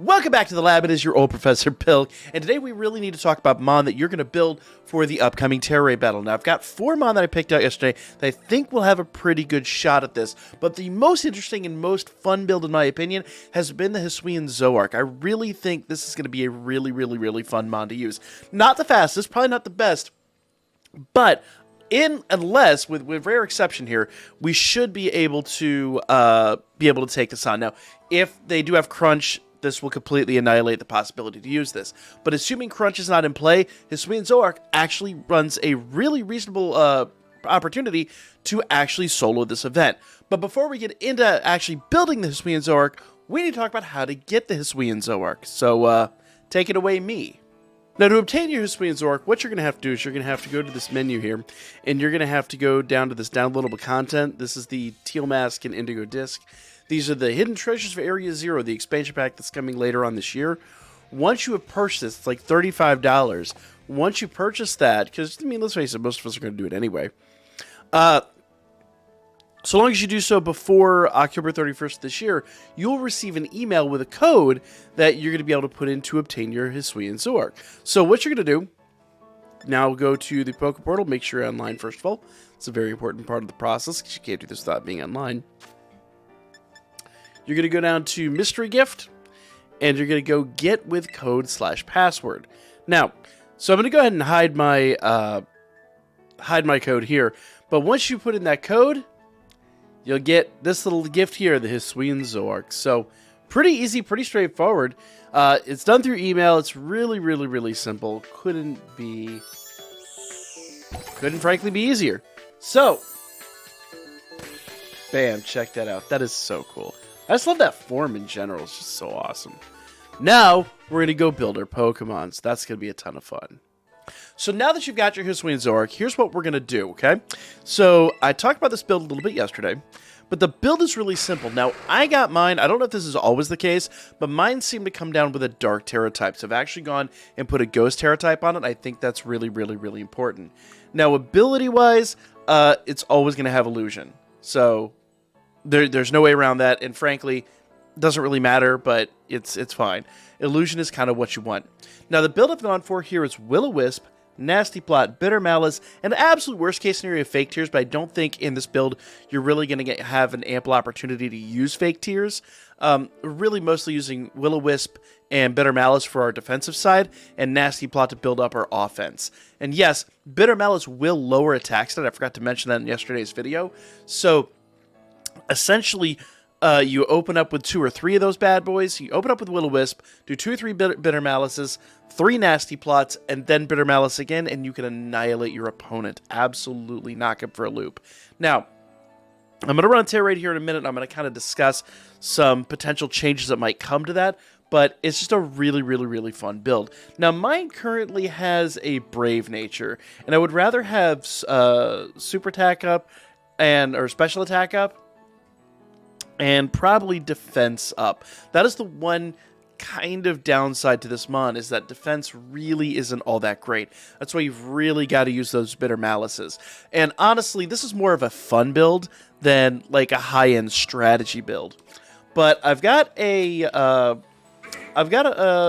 Welcome back to the lab. It is your old Professor Bill, and today we really need to talk about Mon that you're going to build for the upcoming Tera Raid battle. Now, I've got 4 Mon that I picked out yesterday that I think will have a pretty good shot at this, but the most interesting and most fun build, in my opinion, has been the Hisuian Zoroark. I really think this is going to be a really fun Mon to use. Not the fastest, probably not the best, but unless, with rare exception here, we should be able to take this on. Now, if they do have Crunch, this will completely annihilate the possibility to use this. But assuming Crunch is not in play, Hisuian Zoroark actually runs a really reasonable opportunity to actually solo this event. But before we get into actually building the Hisuian Zoroark, we need to talk about how to get the Hisuian Zoroark. So, take it away, me. Now, to obtain your Hisuian Zoroark, what you're going to have to do is you're going to have to go to this menu here, and you're going to have to go down to this downloadable content. This is the Teal Mask and Indigo Disc. These are the Hidden Treasures of Area Zero, the expansion pack that's coming later on this year. Once you have purchased this, it's like $35. Once you purchase that, because, I mean, let's face it, most of us are going to do it anyway. So long as you do so before October 31st this year, you'll receive an email with a code that you're going to be able to put in to obtain your Hisuian Zoroark. So what you're going to do, now go to the Poke Portal, make sure you're online first of all. It's a very important part of the process, because you can't do this without being online. You're going to go down to Mystery Gift, and you're going to go get with code /password. Now, so I'm going to go ahead and hide my code here, but once you put in that code, you'll get this little gift here, the Hisuian Zoroark. So, pretty easy, pretty straightforward. It's done through email. It's really simple. Couldn't frankly be easier. So, bam, check that out. That is so cool. I just love that form in general. It's just so awesome. Now, we're going to go build our Pokemon. So that's going to be a ton of fun. So now that you've got your Hisuian Zoroark, here's what we're going to do, okay? So I talked about this build a little bit yesterday, but the build is really simple. Now, I got mine. I don't know if this is always the case, but mine seem to come down with a Dark Tera type. So I've actually gone and put a Ghost Tera type on it. I think that's really important. Now, ability-wise, it's always going to have Illusion. So there's no way around that, and frankly, it doesn't really matter, but it's fine. Illusion is kind of what you want. Now, the build I've gone for here is Will-O-Wisp, Nasty Plot, Bitter Malice, and absolute worst case scenario, Fake Tears, but I don't think in this build you're really going to have an ample opportunity to use Fake Tears. Really mostly using Will-O-Wisp and Bitter Malice for our defensive side, and Nasty Plot to build up our offense. And yes, Bitter Malice will lower attack stat. I forgot to mention that in yesterday's video. So, essentially, you open up with 2 or 3 of those bad boys. You open up with Will-O-Wisp, do 2 or 3 Bitter Malices, 3 Nasty Plots, and then Bitter Malice again, and you can annihilate your opponent. Absolutely knock him for a loop. Now, I'm going to run Tera Raid here in a minute, and I'm going to kind of discuss some potential changes that might come to that, but it's just a really fun build. Now, mine currently has a Brave nature, and I would rather have Super Attack up or Special Attack up, and probably defense up. That is the one kind of downside to this Mon, is that defense really isn't all that great. That's why you've really got to use those Bitter Malices. And honestly, this is more of a fun build than like a high-end strategy build. But I've got a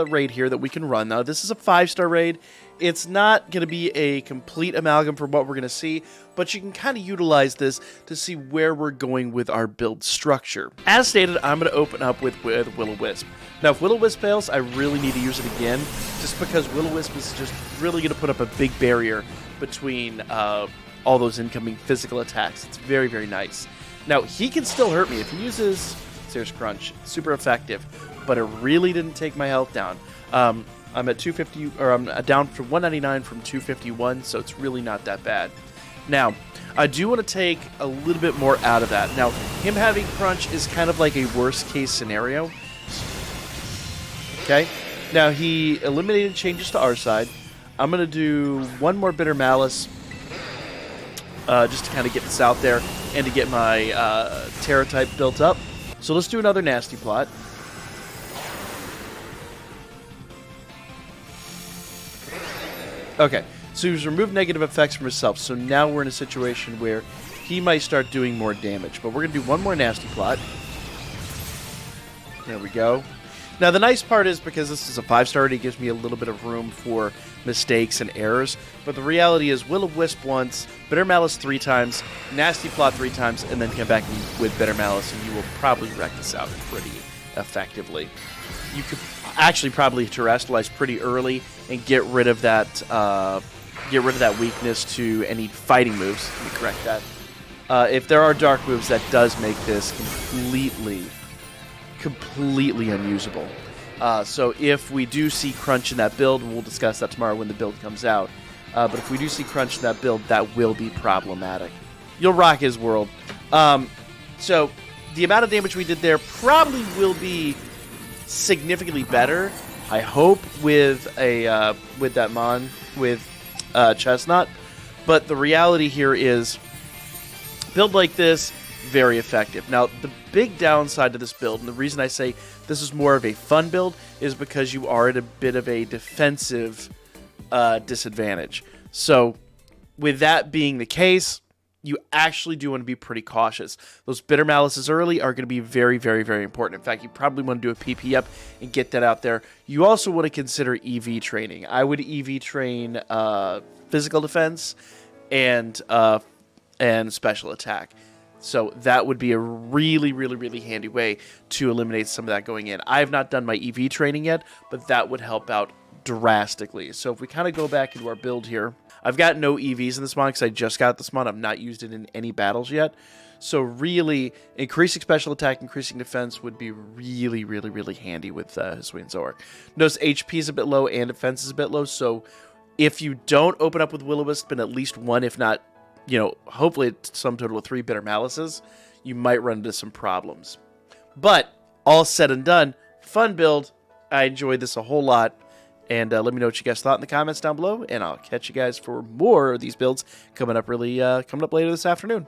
raid here that we can run. Now, this is a 5-star raid. It's not going to be a complete amalgam for what we're going to see, but you can kind of utilize this to see where we're going with our build structure. As stated, I'm going to open up with Will-O-Wisp. Now, if Will-O-Wisp fails, I really need to use it again, just because Will-O-Wisp is just really going to put up a big barrier between all those incoming physical attacks. It's very nice. Now, he can still hurt me. If he uses Sears Crunch, super effective, but it really didn't take my health down. I'm at 250, or I'm down from 199 from 251, so it's really not that bad. Now, I do want to take a little bit more out of that. Now, him having Crunch is kind of like a worst case scenario. Okay? Now, he eliminated changes to our side. I'm going to do 1 more Bitter Malice, just to kind of get this out there, and to get my Tera type built up. So let's do another Nasty Plot. Okay, so he's removed negative effects from himself, so now we're in a situation where he might start doing more damage. But we're going to do 1 more Nasty Plot. There we go. Now, the nice part is because this is a 5-star, it gives me a little bit of room for mistakes and errors. But the reality is Will-O-Wisp once, Bitter Malice 3 times, Nasty Plot 3 times, and then come back with Bitter Malice, and you will probably wreck this out pretty effectively. You could actually probably terrestrialize pretty early and get rid of that weakness to any fighting moves. Let me correct that. If there are dark moves, that does make this completely unusable. So if we do see Crunch in that build, we'll discuss that tomorrow when the build comes out. But if we do see Crunch in that build, that will be problematic. You'll rock his world. So the amount of damage we did there probably will be significantly better, I hope, with that Mon with Chesnaught. But the reality here is, build like this, very effective. Now, the big downside to this build, and the reason I say this is more of a fun build, is because you are at a bit of a defensive disadvantage. So, with that being the case, you actually do want to be pretty cautious. Those Bitter Malices early are going to be very, very, very important. In fact, you probably want to do a PP up and get that out there. You also want to consider EV training. I would EV train physical defense and special attack. So that would be a really, really, really handy way to eliminate some of that going in. I have not done my EV training yet, but that would help out drastically. So if we kind of go back into our build here, I've got no EVs in this mod because I just got this mod. I've not used it in any battles yet. So really, increasing special attack, increasing defense would be really, really, really handy with Hisuian Zoroark. Notice HP is a bit low and defense is a bit low. So if you don't open up with Will-O-Wisp and at least one, if not, hopefully it's some total of 3 Bitter Malices, you might run into some problems. But all said and done, fun build. I enjoyed this a whole lot. And let me know what you guys thought in the comments down below. And I'll catch you guys for more of these builds coming up later this afternoon.